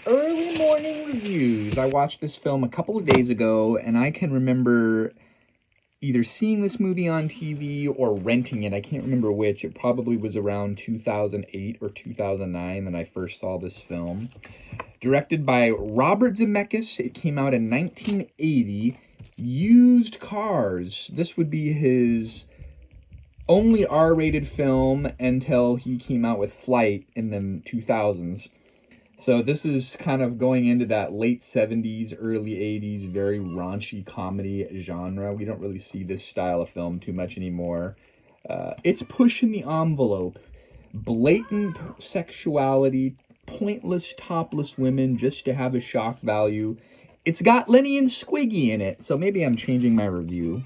Early morning reviews. I watched this film a couple of days ago, and I can remember either seeing this movie on TV or renting it. I can't remember which. It probably was around 2008 or 2009 that I first saw this film. Directed by Robert Zemeckis, it came out in 1980. Used Cars. This would be his only R-rated film until he came out with Flight in the 2000s. So this is kind of going into that late 70s, early 80s, very raunchy comedy genre. We don't really see this style of film too much anymore. It's pushing the envelope. Blatant sexuality, pointless topless women just to have a shock value. It's got Lenny and Squiggy in it, so maybe I'm changing my review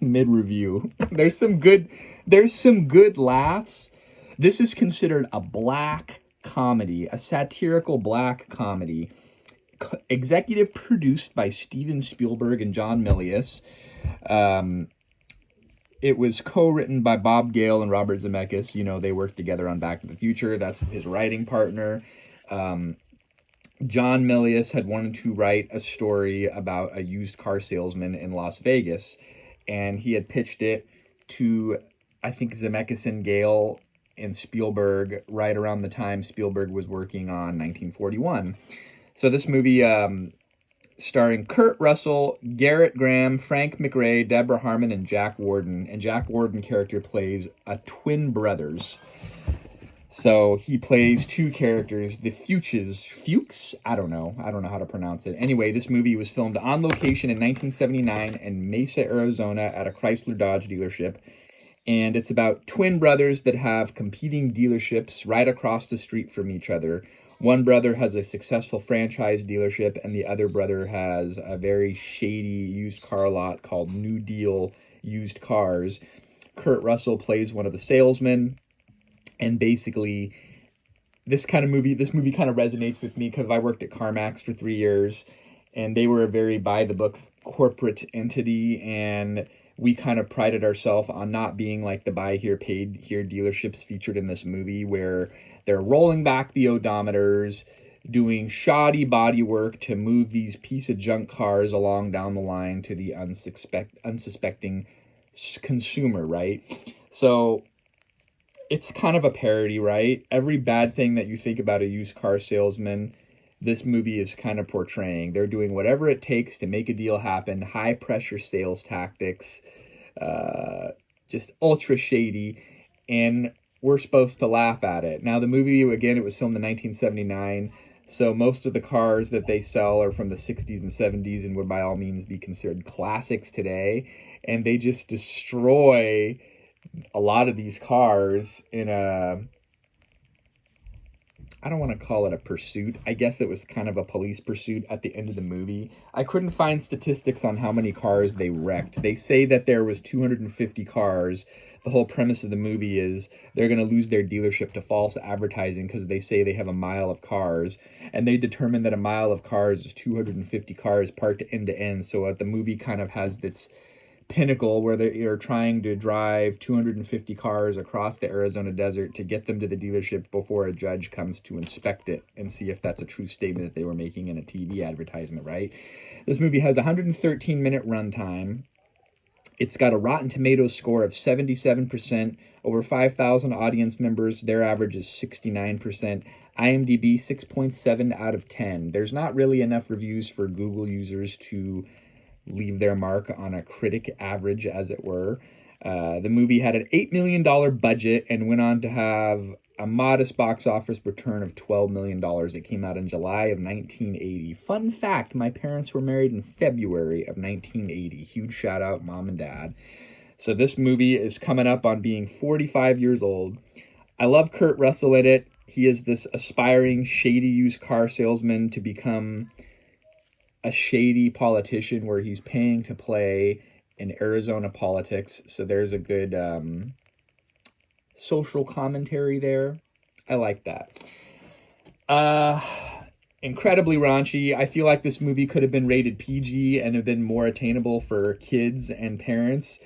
mid-review. There's some good laughs. This is considered a black comedy, a satirical black comedy. Executive produced by Steven Spielberg and John Milius. It was co-written by Bob Gale and Robert Zemeckis. You know, they worked together on Back to the Future. That's his writing partner. John Milius had wanted to write a story about a used car salesman in Las Vegas, and he had pitched it to, I think, Zemeckis and Gale and Spielberg right around the time Spielberg was working on 1941. So this movie, starring Kurt Russell, Garrett Graham, Frank McRae, Deborah Harmon, and Jack Warden. And Jack Warden character plays a twin brothers. So he plays two characters, the Fuchs? I don't know how to pronounce it. Anyway, this movie was filmed on location in 1979 in Mesa, Arizona at a Chrysler Dodge dealership. And it's about twin brothers that have competing dealerships right across the street from each other. One brother has a successful franchise dealership, and the other brother has a very shady used car lot called New Deal Used Cars. Kurt Russell plays one of the salesmen. And basically, this movie kind of resonates with me because I worked at CarMax for 3 years, and they were a very by-the-book corporate entity, and we kind of prided ourselves on not being like the buy here, paid here dealerships featured in this movie, where they're rolling back the odometers, doing shoddy body work to move these piece of junk cars along down the line to the unsuspecting consumer, right? So it's kind of a parody, right? Every bad thing that you think about a used car salesman, this movie is kind of portraying. They're doing whatever it takes to make a deal happen, high pressure sales tactics, just ultra shady, and we're supposed to laugh at it. Now, the movie, again, it was filmed in 1979, so most of the cars that they sell are from the 60s and 70s and would by all means be considered classics today, and they just destroy a lot of these cars in I don't want to call it a pursuit. I guess it was kind of a police pursuit at the end of the movie. I couldn't find statistics on how many cars they wrecked. They say that there was 250 cars. The whole premise of the movie is they're going to lose their dealership to false advertising because they say they have a mile of cars, and they determine that a mile of cars is 250 cars parked end to end. So the movie kind of has this pinnacle where they're trying to drive 250 cars across the Arizona desert to get them to the dealership before a judge comes to inspect it and see if that's a true statement that they were making in a TV advertisement, right? This movie has a 113-minute runtime. It's got a Rotten Tomatoes score of 77%, over 5,000 audience members. Their average is 69%. IMDb 6.7 out of 10. There's not really enough reviews for Google users to leave their mark on a critic average, as it were. The movie had an $8 million budget and went on to have a modest box office return of $12 million. It came out in July of 1980. Fun fact, my parents were married in February of 1980. Huge shout out, mom and dad. So this movie is coming up on being 45 years old. I love Kurt Russell in it. He is this aspiring, shady used car salesman to become a shady politician where he's paying to play in Arizona politics. So there's a good social commentary there. I like that. Incredibly raunchy. I feel like this movie could have been rated PG and have been more attainable for kids and parents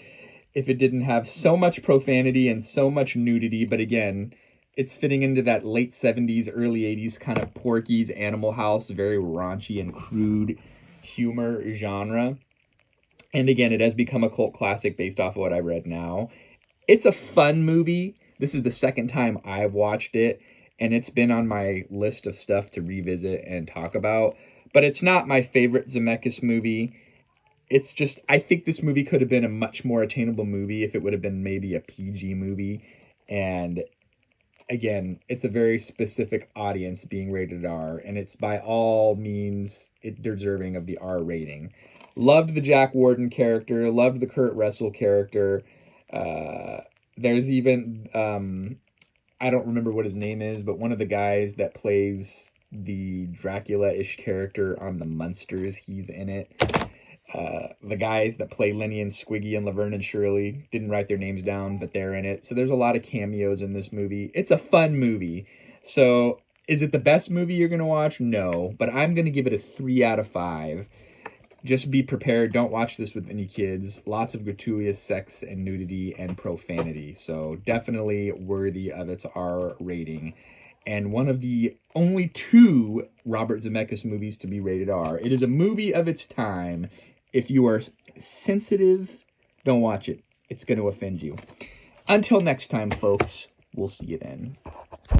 if it didn't have so much profanity and so much nudity. But again, it's fitting into that late 70s, early 80s kind of Porky's, Animal House, very raunchy and crude humor genre. And again, it has become a cult classic based off of what I read now. It's a fun movie. This is the second time I've watched it, and it's been on my list of stuff to revisit and talk about. But it's not my favorite Zemeckis movie. It's just, I think this movie could have been a much more attainable movie if it would have been maybe a PG movie. And again, it's a very specific audience being rated R, and it's by all means deserving of the R rating. Loved the Jack Warden character, loved the Kurt Russell character. There's even I don't remember what his name is, but one of the guys that plays the Dracula-ish character on the Munsters, he's in it. The guys that play Lenny and Squiggy and Laverne and Shirley, didn't write their names down, but they're in it. So there's a lot of cameos in this movie. It's a fun movie. So is it the best movie you're going to watch? No, but I'm going to give it a 3 out of 5. Just be prepared. Don't watch this with any kids. Lots of gratuitous sex and nudity and profanity. So definitely worthy of its R rating. And one of the only 2 Robert Zemeckis movies to be rated R. It is a movie of its time. If you are sensitive, don't watch it. It's going to offend you. Until next time, folks, we'll see you then.